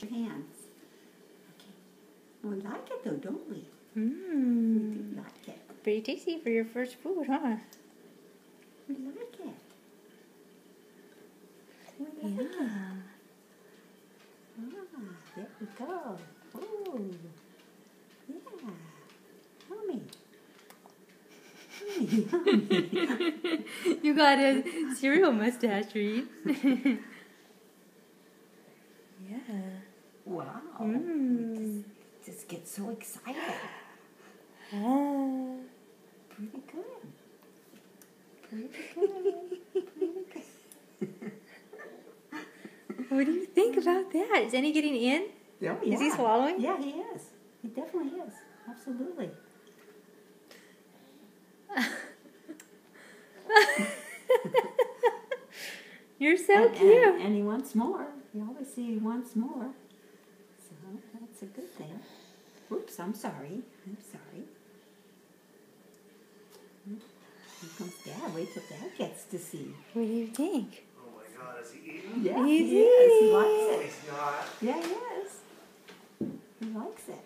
Hands. Okay. We like it though, don't we? Mmm. We do like it. Pretty tasty for your first food, huh? We like it. We like Yeah. it. There we go. Oh, yeah. Yummy. Yummy. You got a cereal mustache, Reed. Yeah. Wow. Mmm. Just get so excited. Ah. Pretty good. Pretty good. Pretty good. What do you think about that? Is any getting in? Oh, yeah. Is he swallowing? Yeah, he is. He definitely is. Absolutely. You're so cute. And he wants more. You always see he wants more. So that's a good thing. Oops, I'm sorry. I'm sorry. Here comes Dad. Wait till Dad gets to see. What do you think? Oh my God, is he eating? Yeah, He's he is. He eating. likes it. He's not. Yeah, he is. He likes it.